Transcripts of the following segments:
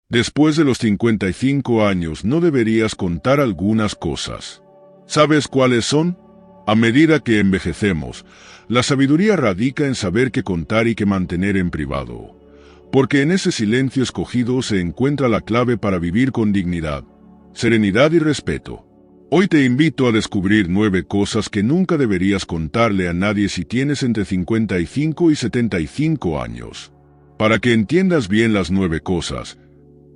Después de los 55 años no deberías contar algunas cosas. ¿Sabes cuáles son? A medida que envejecemos, la sabiduría radica en saber qué contar y qué mantener en privado, porque en ese silencio escogido se encuentra la clave para vivir con dignidad, serenidad y respeto. Hoy te invito a descubrir 9 cosas que nunca deberías contarle a nadie si tienes entre 55 y 75 años. Para que entiendas bien las 9 cosas,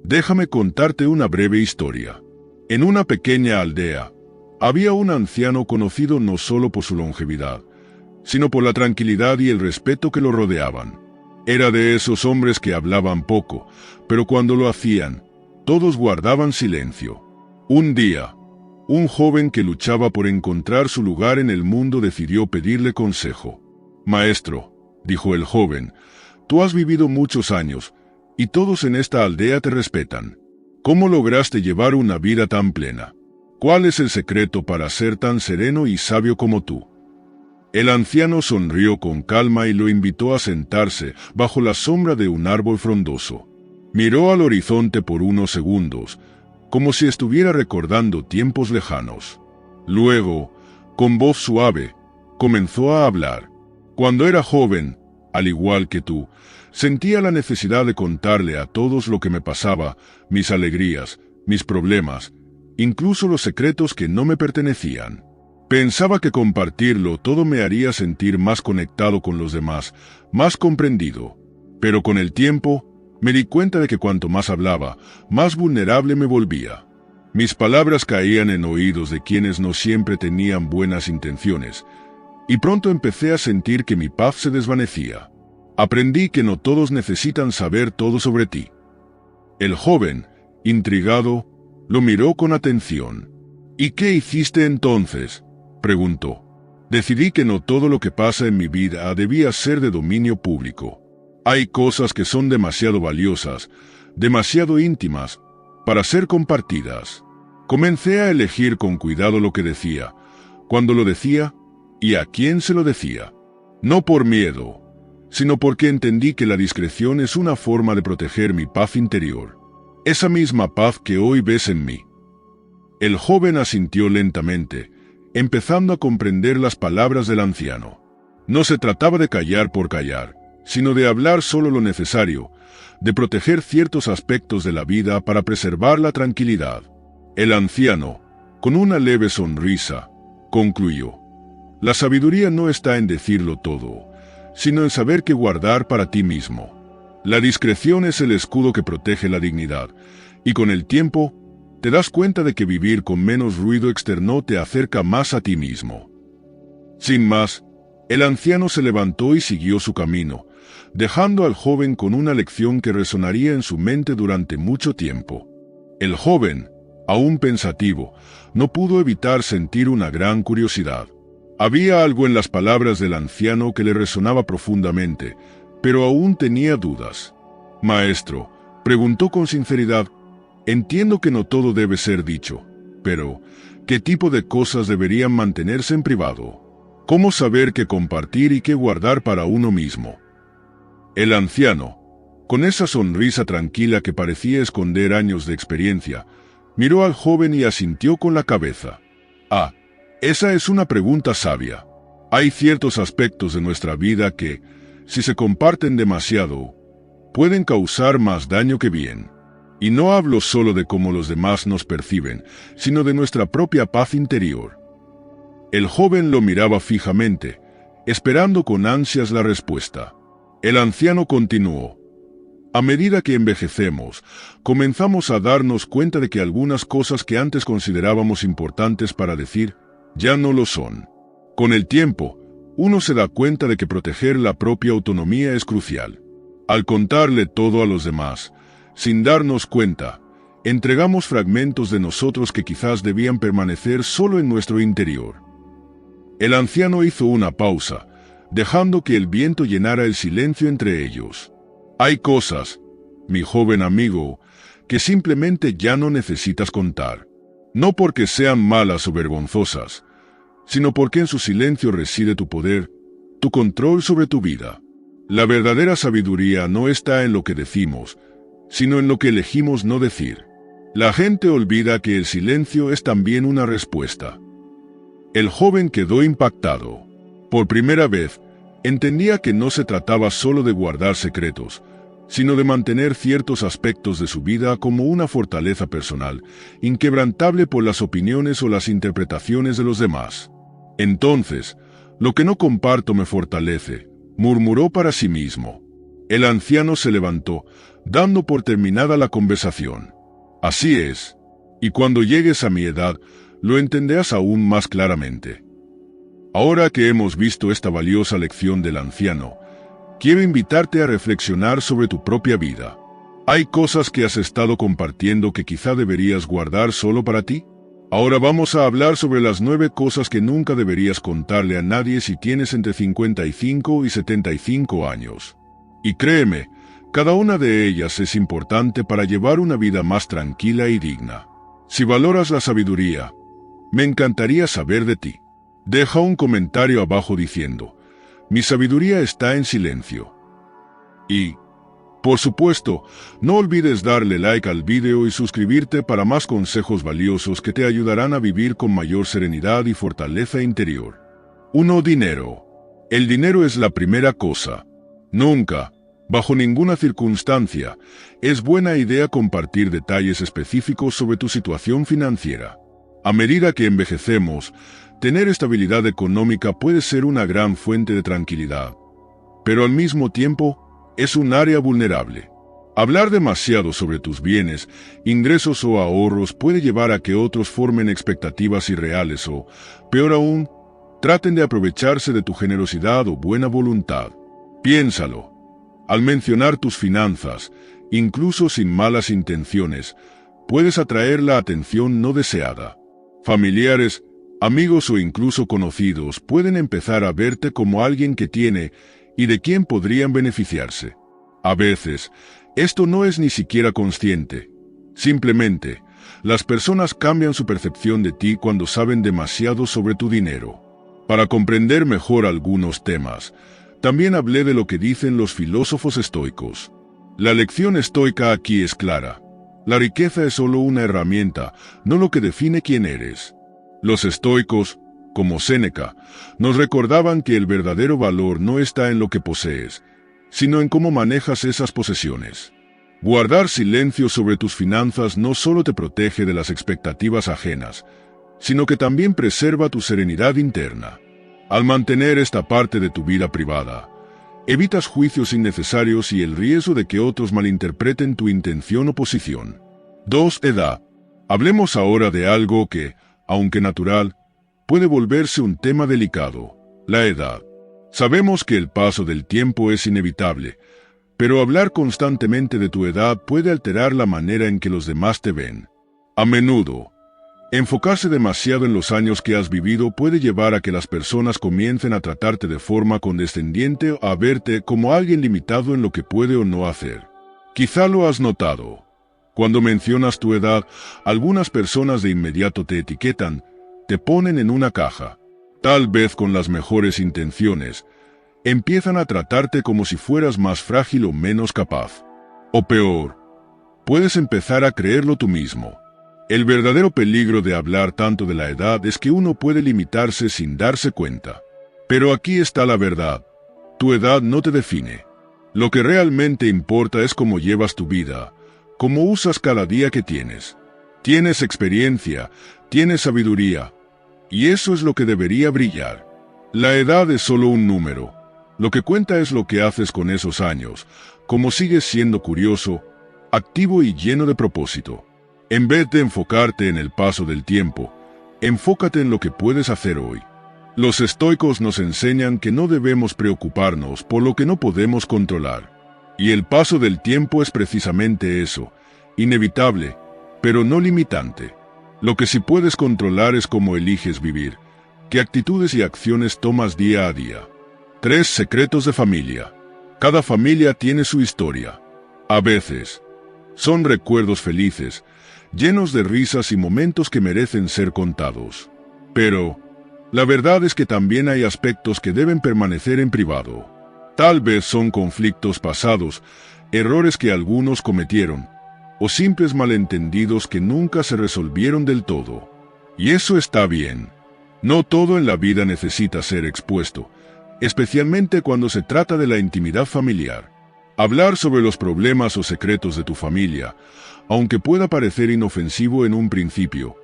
déjame contarte una breve historia. En una pequeña aldea, había un anciano conocido no solo por su longevidad, sino por la tranquilidad y el respeto que lo rodeaban. Era de esos hombres que hablaban poco, pero cuando lo hacían, todos guardaban silencio. Un día, un joven que luchaba por encontrar su lugar en el mundo decidió pedirle consejo. «Maestro», dijo el joven, «tú has vivido muchos años, y todos en esta aldea te respetan. ¿Cómo lograste llevar una vida tan plena? ¿Cuál es el secreto para ser tan sereno y sabio como tú?» El anciano sonrió con calma y lo invitó a sentarse bajo la sombra de un árbol frondoso. Miró al horizonte por unos segundos, como si estuviera recordando tiempos lejanos. Luego, con voz suave, comenzó a hablar. «Cuando era joven, al igual que tú, sentía la necesidad de contarle a todos lo que me pasaba, mis alegrías, mis problemas, incluso los secretos que no me pertenecían. Pensaba que compartirlo todo me haría sentir más conectado con los demás, más comprendido. Pero con el tiempo, me di cuenta de que cuanto más hablaba, más vulnerable me volvía. Mis palabras caían en oídos de quienes no siempre tenían buenas intenciones, y pronto empecé a sentir que mi paz se desvanecía. Aprendí que no todos necesitan saber todo sobre ti». El joven, intrigado, lo miró con atención. «¿Y qué hiciste entonces?», preguntó. «Decidí que no todo lo que pasa en mi vida debía ser de dominio público. Hay cosas que son demasiado valiosas, demasiado íntimas, para ser compartidas». Comencé a elegir con cuidado lo que decía, cuando lo decía y a quién se lo decía. No por miedo, sino porque entendí que la discreción es una forma de proteger mi paz interior. Esa misma paz que hoy ves en mí. El joven asintió lentamente, empezando a comprender las palabras del anciano. No se trataba de callar por callar, sino de hablar solo lo necesario, de proteger ciertos aspectos de la vida para preservar la tranquilidad. El anciano, con una leve sonrisa, concluyó: «La sabiduría no está en decirlo todo, sino en saber qué guardar para ti mismo. La discreción es el escudo que protege la dignidad, y con el tiempo, te das cuenta de que vivir con menos ruido externo te acerca más a ti mismo». Sin más, el anciano se levantó y siguió su camino, dejando al joven con una lección que resonaría en su mente durante mucho tiempo. El joven, aún pensativo, no pudo evitar sentir una gran curiosidad. Había algo en las palabras del anciano que le resonaba profundamente, pero aún tenía dudas. «Maestro», preguntó con sinceridad, «entiendo que no todo debe ser dicho, pero ¿qué tipo de cosas deberían mantenerse en privado? ¿Cómo saber qué compartir y qué guardar para uno mismo?». El anciano, con esa sonrisa tranquila que parecía esconder años de experiencia, miró al joven y asintió con la cabeza. «Ah, esa es una pregunta sabia. Hay ciertos aspectos de nuestra vida que, si se comparten demasiado, pueden causar más daño que bien. Y no hablo solo de cómo los demás nos perciben, sino de nuestra propia paz interior». El joven lo miraba fijamente, esperando con ansias la respuesta. El anciano continuó: «A medida que envejecemos, comenzamos a darnos cuenta de que algunas cosas que antes considerábamos importantes para decir, ya no lo son. Con el tiempo, uno se da cuenta de que proteger la propia autonomía es crucial. Al contarle todo a los demás, sin darnos cuenta, entregamos fragmentos de nosotros que quizás debían permanecer solo en nuestro interior». El anciano hizo una pausa, dejando que el viento llenara el silencio entre ellos. «Hay cosas, mi joven amigo, que simplemente ya no necesitas contar. No porque sean malas o vergonzosas, sino porque en su silencio reside tu poder, tu control sobre tu vida. La verdadera sabiduría no está en lo que decimos, sino en lo que elegimos no decir. La gente olvida que el silencio es también una respuesta. El joven quedó impactado. Por primera vez, entendía que no se trataba solo de guardar secretos, sino de mantener ciertos aspectos de su vida como una fortaleza personal, inquebrantable por las opiniones o las interpretaciones de los demás. Entonces, lo que no comparto me fortalece, murmuró para sí mismo. El anciano se levantó, dando por terminada la conversación. Así es, y cuando llegues a mi edad, lo entenderás aún más claramente. Ahora que hemos visto esta valiosa lección del anciano, quiero invitarte a reflexionar sobre tu propia vida. ¿Hay cosas que has estado compartiendo que quizá deberías guardar solo para ti? Ahora vamos a hablar sobre las 9 cosas que nunca deberías contarle a nadie si tienes entre 55 y 75 años. Y créeme, cada una de ellas es importante para llevar una vida más tranquila y digna. Si valoras la sabiduría, me encantaría saber de ti. Deja un comentario abajo diciendo: mi sabiduría está en silencio. Y, por supuesto, no olvides darle like al video y suscribirte para más consejos valiosos que te ayudarán a vivir con mayor serenidad y fortaleza interior. 1. Dinero. El dinero es la primera cosa. Nunca, bajo ninguna circunstancia, es buena idea compartir detalles específicos sobre tu situación financiera. A medida que envejecemos, tener estabilidad económica puede ser una gran fuente de tranquilidad, pero al mismo tiempo es un área vulnerable. Hablar demasiado sobre tus bienes, ingresos o ahorros puede llevar a que otros formen expectativas irreales o, peor aún, traten de aprovecharse de tu generosidad o buena voluntad. Piénsalo. Al mencionar tus finanzas, incluso sin malas intenciones, puedes atraer la atención no deseada. Familiares, amigos o incluso conocidos pueden empezar a verte como alguien que tiene y de quien podrían beneficiarse. A veces, esto no es ni siquiera consciente. Simplemente, las personas cambian su percepción de ti cuando saben demasiado sobre tu dinero. Para comprender mejor algunos temas, también hablé de lo que dicen los filósofos estoicos. La lección estoica aquí es clara. La riqueza es solo una herramienta, no lo que define quién eres. Los estoicos, como Séneca, nos recordaban que el verdadero valor no está en lo que posees, sino en cómo manejas esas posesiones. Guardar silencio sobre tus finanzas no solo te protege de las expectativas ajenas, sino que también preserva tu serenidad interna. Al mantener esta parte de tu vida privada, evitas juicios innecesarios y el riesgo de que otros malinterpreten tu intención o posición. 2. Edad. Hablemos ahora de algo que, aunque natural, puede volverse un tema delicado: la edad. Sabemos que el paso del tiempo es inevitable, pero hablar constantemente de tu edad puede alterar la manera en que los demás te ven. A menudo, enfocarse demasiado en los años que has vivido puede llevar a que las personas comiencen a tratarte de forma condescendiente o a verte como alguien limitado en lo que puede o no hacer. Quizá lo has notado. Cuando mencionas tu edad, algunas personas de inmediato te etiquetan, te ponen en una caja. Tal vez con las mejores intenciones, empiezan a tratarte como si fueras más frágil o menos capaz. O peor, puedes empezar a creerlo tú mismo. El verdadero peligro de hablar tanto de la edad es que uno puede limitarse sin darse cuenta. Pero aquí está la verdad. Tu edad no te define. Lo que realmente importa es cómo llevas tu vida, cómo usas cada día que tienes. Tienes experiencia, tienes sabiduría, y eso es lo que debería brillar. La edad es solo un número. Lo que cuenta es lo que haces con esos años, cómo sigues siendo curioso, activo y lleno de propósito. En vez de enfocarte en el paso del tiempo, enfócate en lo que puedes hacer hoy. Los estoicos nos enseñan que no debemos preocuparnos por lo que no podemos controlar. Y el paso del tiempo es precisamente eso, inevitable, pero no limitante. Lo que sí puedes controlar es cómo eliges vivir, qué actitudes y acciones tomas día a día. 3. Secretos de familia. Cada familia tiene su historia. A veces, son recuerdos felices, llenos de risas y momentos que merecen ser contados. Pero, la verdad es que también hay aspectos que deben permanecer en privado. Tal vez son conflictos pasados, errores que algunos cometieron, o simples malentendidos que nunca se resolvieron del todo. Y eso está bien. No todo en la vida necesita ser expuesto, especialmente cuando se trata de la intimidad familiar. Hablar sobre los problemas o secretos de tu familia, aunque pueda parecer inofensivo en un principio,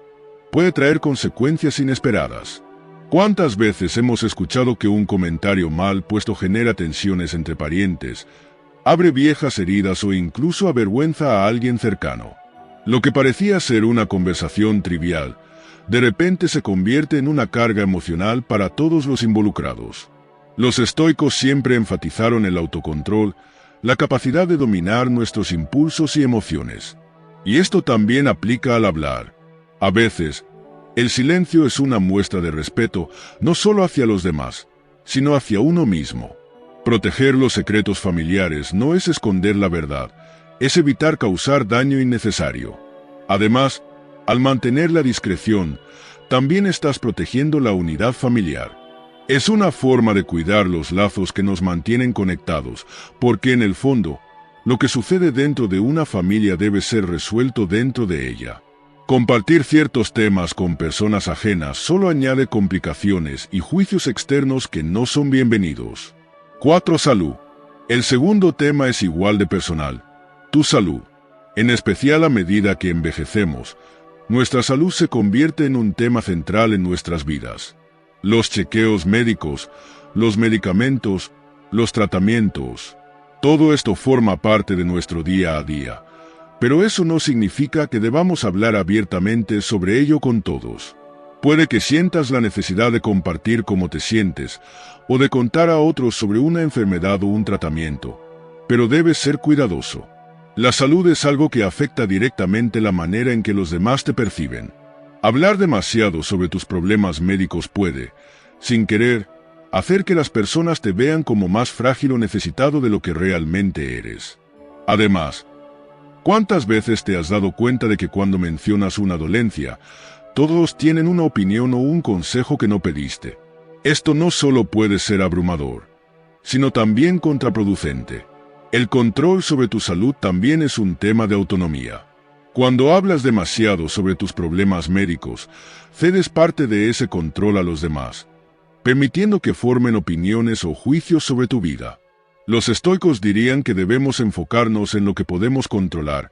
puede traer consecuencias inesperadas. ¿Cuántas veces hemos escuchado que un comentario mal puesto genera tensiones entre parientes, abre viejas heridas o incluso avergüenza a alguien cercano? Lo que parecía ser una conversación trivial, de repente se convierte en una carga emocional para todos los involucrados. Los estoicos siempre enfatizaron el autocontrol, la capacidad de dominar nuestros impulsos y emociones. Y esto también aplica al hablar. A veces, el silencio es una muestra de respeto no solo hacia los demás, sino hacia uno mismo. Proteger los secretos familiares no es esconder la verdad, es evitar causar daño innecesario. Además, al mantener la discreción, también estás protegiendo la unidad familiar. Es una forma de cuidar los lazos que nos mantienen conectados, porque en el fondo, lo que sucede dentro de una familia debe ser resuelto dentro de ella. Compartir ciertos temas con personas ajenas solo añade complicaciones y juicios externos que no son bienvenidos. 4. Salud. El segundo tema es igual de personal. Tu salud. En especial a medida que envejecemos, nuestra salud se convierte en un tema central en nuestras vidas. Los chequeos médicos, los medicamentos, los tratamientos, todo esto forma parte de nuestro día a día. Pero eso no significa que debamos hablar abiertamente sobre ello con todos. Puede que sientas la necesidad de compartir cómo te sientes, o de contar a otros sobre una enfermedad o un tratamiento, pero debes ser cuidadoso. La salud es algo que afecta directamente la manera en que los demás te perciben. Hablar demasiado sobre tus problemas médicos puede, sin querer, hacer que las personas te vean como más frágil o necesitado de lo que realmente eres. Además, ¿cuántas veces te has dado cuenta de que cuando mencionas una dolencia, todos tienen una opinión o un consejo que no pediste? Esto no solo puede ser abrumador, sino también contraproducente. El control sobre tu salud también es un tema de autonomía. Cuando hablas demasiado sobre tus problemas médicos, cedes parte de ese control a los demás, permitiendo que formen opiniones o juicios sobre tu vida. Los estoicos dirían que debemos enfocarnos en lo que podemos controlar,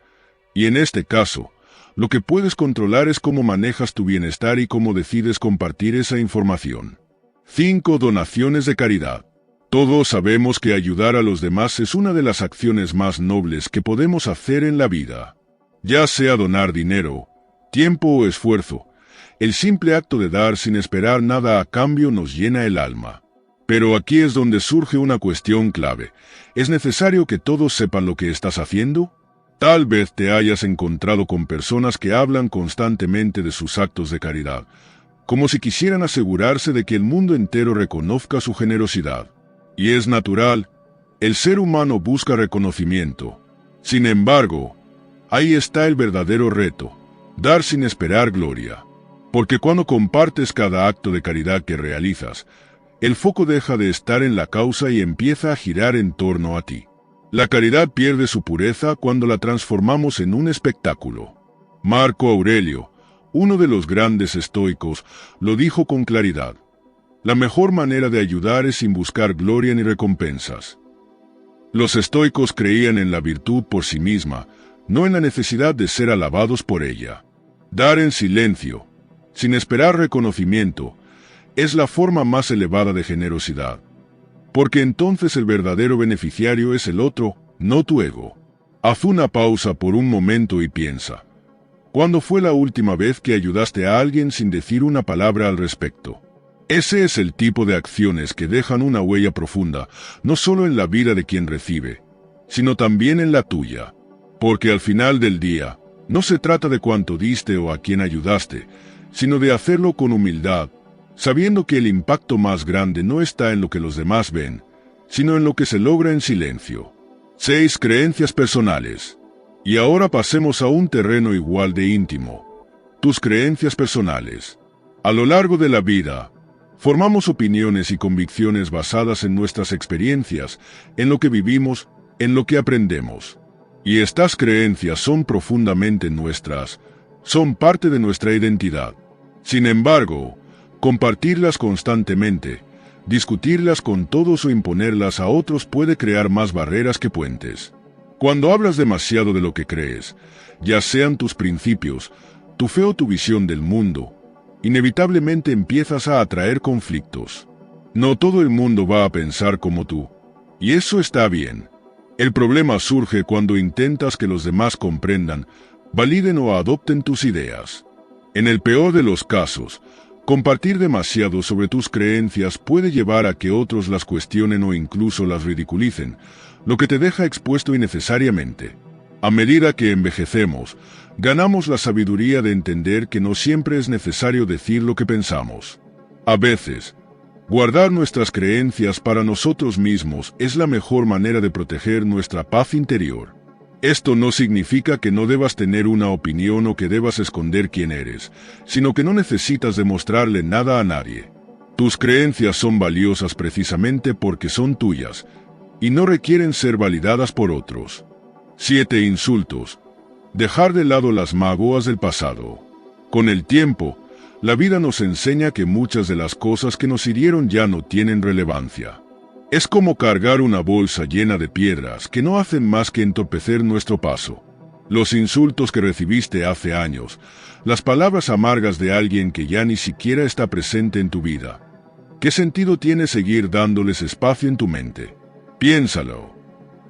y en este caso, lo que puedes controlar es cómo manejas tu bienestar y cómo decides compartir esa información. 5. Donaciones de caridad. Todos sabemos que ayudar a los demás es una de las acciones más nobles que podemos hacer en la vida. Ya sea donar dinero, tiempo o esfuerzo, el simple acto de dar sin esperar nada a cambio nos llena el alma. Pero aquí es donde surge una cuestión clave. ¿Es necesario que todos sepan lo que estás haciendo? Tal vez te hayas encontrado con personas que hablan constantemente de sus actos de caridad, como si quisieran asegurarse de que el mundo entero reconozca su generosidad. Y es natural, el ser humano busca reconocimiento. Sin embargo, ahí está el verdadero reto, dar sin esperar gloria. Porque cuando compartes cada acto de caridad que realizas, el foco deja de estar en la causa y empieza a girar en torno a ti. La caridad pierde su pureza cuando la transformamos en un espectáculo. Marco Aurelio, uno de los grandes estoicos, lo dijo con claridad. La mejor manera de ayudar es sin buscar gloria ni recompensas. Los estoicos creían en la virtud por sí misma, no en la necesidad de ser alabados por ella. Dar en silencio, sin esperar reconocimiento, es la forma más elevada de generosidad. Porque entonces el verdadero beneficiario es el otro, no tu ego. Haz una pausa por un momento y piensa. ¿Cuándo fue la última vez que ayudaste a alguien sin decir una palabra al respecto? Ese es el tipo de acciones que dejan una huella profunda, no solo en la vida de quien recibe, sino también en la tuya. Porque al final del día, no se trata de cuánto diste o a quién ayudaste, sino de hacerlo con humildad, sabiendo que el impacto más grande no está en lo que los demás ven, sino en lo que se logra en silencio. 6. Creencias personales. Y ahora pasemos a un terreno igual de íntimo. Tus creencias personales. A lo largo de la vida, formamos opiniones y convicciones basadas en nuestras experiencias, en lo que vivimos en lo que aprendemos. Y estas creencias son profundamente nuestras, son parte de nuestra identidad. Sin embargo, compartirlas constantemente, discutirlas con todos o imponerlas a otros puede crear más barreras que puentes. Cuando hablas demasiado de lo que crees, ya sean tus principios, tu fe o tu visión del mundo, inevitablemente empiezas a atraer conflictos. No todo el mundo va a pensar como tú, y eso está bien. El problema surge cuando intentas que los demás comprendan, validen o adopten tus ideas. En el peor de los casos, compartir demasiado sobre tus creencias puede llevar a que otros las cuestionen o incluso las ridiculicen, lo que te deja expuesto innecesariamente. A medida que envejecemos, ganamos la sabiduría de entender que no siempre es necesario decir lo que pensamos. A veces, guardar nuestras creencias para nosotros mismos es la mejor manera de proteger nuestra paz interior. Esto no significa que no debas tener una opinión o que debas esconder quién eres, sino que no necesitas demostrarle nada a nadie. Tus creencias son valiosas precisamente porque son tuyas, y no requieren ser validadas por otros. 7 insultos. Dejar de lado las magoas del pasado. Con el tiempo, la vida nos enseña que muchas de las cosas que nos hirieron ya no tienen relevancia. Es como cargar una bolsa llena de piedras que no hacen más que entorpecer nuestro paso. Los insultos que recibiste hace años, las palabras amargas de alguien que ya ni siquiera está presente en tu vida. ¿Qué sentido tiene seguir dándoles espacio en tu mente? Piénsalo.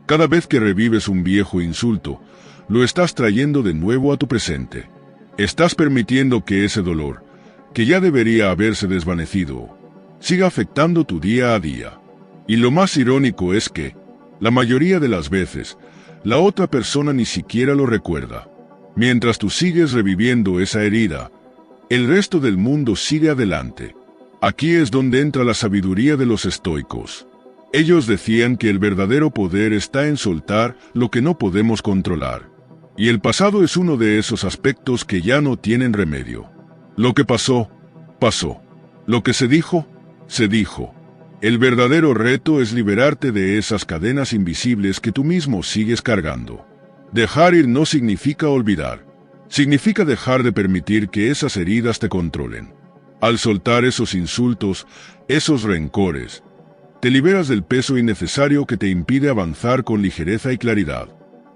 Cada vez que revives un viejo insulto, lo estás trayendo de nuevo a tu presente. Estás permitiendo que ese dolor, que ya debería haberse desvanecido, siga afectando tu día a día. Y lo más irónico es que, la mayoría de las veces, la otra persona ni siquiera lo recuerda. Mientras tú sigues reviviendo esa herida, el resto del mundo sigue adelante. Aquí es donde entra la sabiduría de los estoicos. Ellos decían que el verdadero poder está en soltar lo que no podemos controlar. Y el pasado es uno de esos aspectos que ya no tienen remedio. Lo que pasó, pasó. Lo que se dijo, se dijo. El verdadero reto es liberarte de esas cadenas invisibles que tú mismo sigues cargando. Dejar ir no significa olvidar. Significa dejar de permitir que esas heridas te controlen. Al soltar esos insultos, esos rencores, te liberas del peso innecesario que te impide avanzar con ligereza y claridad.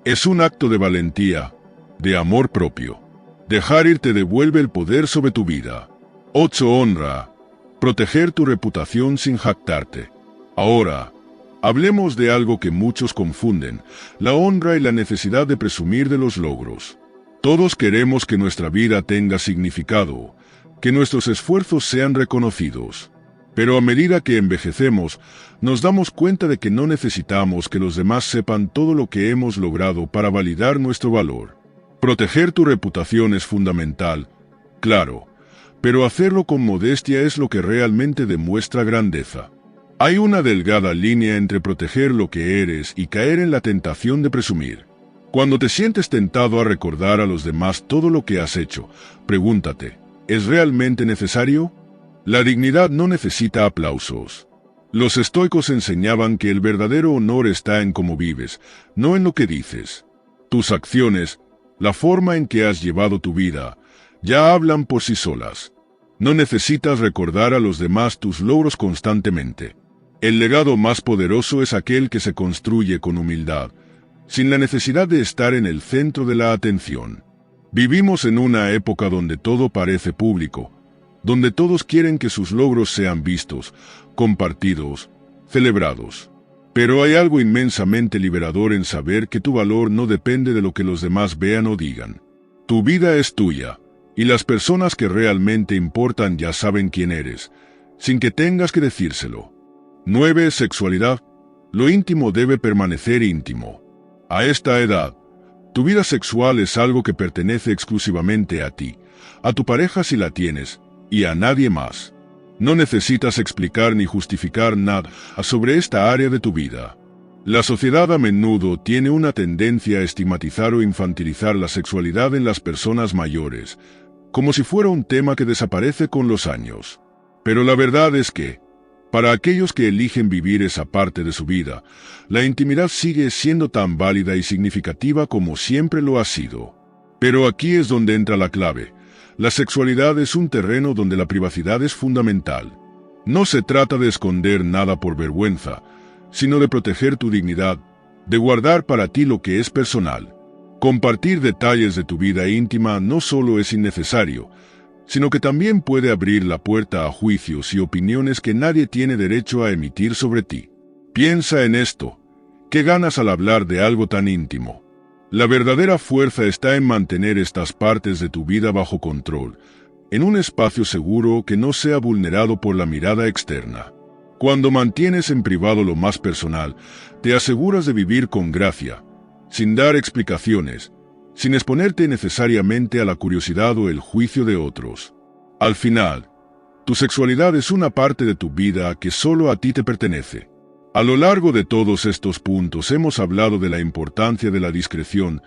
Es un acto de valentía, de amor propio. Dejar ir te devuelve el poder sobre tu vida. 8. Honra. Proteger tu reputación sin jactarte. Ahora, hablemos de algo que muchos confunden, la honra y la necesidad de presumir de los logros. Todos queremos que nuestra vida tenga significado, que nuestros esfuerzos sean reconocidos. Pero a medida que envejecemos, nos damos cuenta de que no necesitamos que los demás sepan todo lo que hemos logrado para validar nuestro valor. Proteger tu reputación es fundamental, claro, pero hacerlo con modestia es lo que realmente demuestra grandeza. Hay una delgada línea entre proteger lo que eres y caer en la tentación de presumir. Cuando te sientes tentado a recordar a los demás todo lo que has hecho, pregúntate, ¿es realmente necesario? La dignidad no necesita aplausos. Los estoicos enseñaban que el verdadero honor está en cómo vives, no en lo que dices. Tus acciones, la forma en que has llevado tu vida, ya hablan por sí solas. No necesitas recordar a los demás tus logros constantemente. El legado más poderoso es aquel que se construye con humildad, sin la necesidad de estar en el centro de la atención. Vivimos en una época donde todo parece público, donde todos quieren que sus logros sean vistos, compartidos, celebrados. Pero hay algo inmensamente liberador en saber que tu valor no depende de lo que los demás vean o digan. Tu vida es tuya, y las personas que realmente importan ya saben quién eres, sin que tengas que decírselo. 9. Sexualidad. Lo íntimo debe permanecer íntimo. A esta edad, tu vida sexual es algo que pertenece exclusivamente a ti, a tu pareja si la tienes, y a nadie más. No necesitas explicar ni justificar nada sobre esta área de tu vida. La sociedad a menudo tiene una tendencia a estigmatizar o infantilizar la sexualidad en las personas mayores, como si fuera un tema que desaparece con los años. Pero la verdad es que, Para aquellos que eligen vivir esa parte de su vida, la intimidad sigue siendo tan válida y significativa como siempre lo ha sido. Pero aquí es donde entra la clave. La sexualidad es un terreno donde la privacidad es fundamental. No se trata de esconder nada por vergüenza, sino de proteger tu dignidad, de guardar para ti lo que es personal. Compartir detalles de tu vida íntima no solo es innecesario, sino que también puede abrir la puerta a juicios y opiniones que nadie tiene derecho a emitir sobre ti. Piensa en esto. ¿Qué ganas al hablar de algo tan íntimo? La verdadera fuerza está en mantener estas partes de tu vida bajo control, en un espacio seguro que no sea vulnerado por la mirada externa. Cuando mantienes en privado lo más personal, te aseguras de vivir con gracia, sin dar explicaciones, sin exponerte necesariamente a la curiosidad o el juicio de otros. Al final, tu sexualidad es una parte de tu vida que solo a ti te pertenece. A lo largo de todos estos puntos hemos hablado de la importancia de la discreción,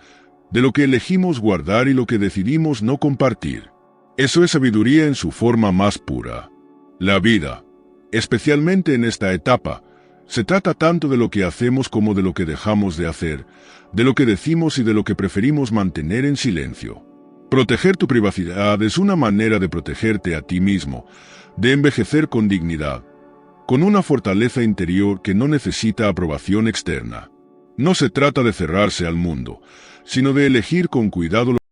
de lo que elegimos guardar y lo que decidimos no compartir. Eso es sabiduría en su forma más pura. La vida, especialmente en esta etapa, se trata tanto de lo que hacemos como de lo que dejamos de hacer, de lo que decimos y de lo que preferimos mantener en silencio. Proteger tu privacidad es una manera de protegerte a ti mismo, de envejecer con dignidad, con una fortaleza interior que no necesita aprobación externa. No se trata de cerrarse al mundo, sino de elegir con cuidado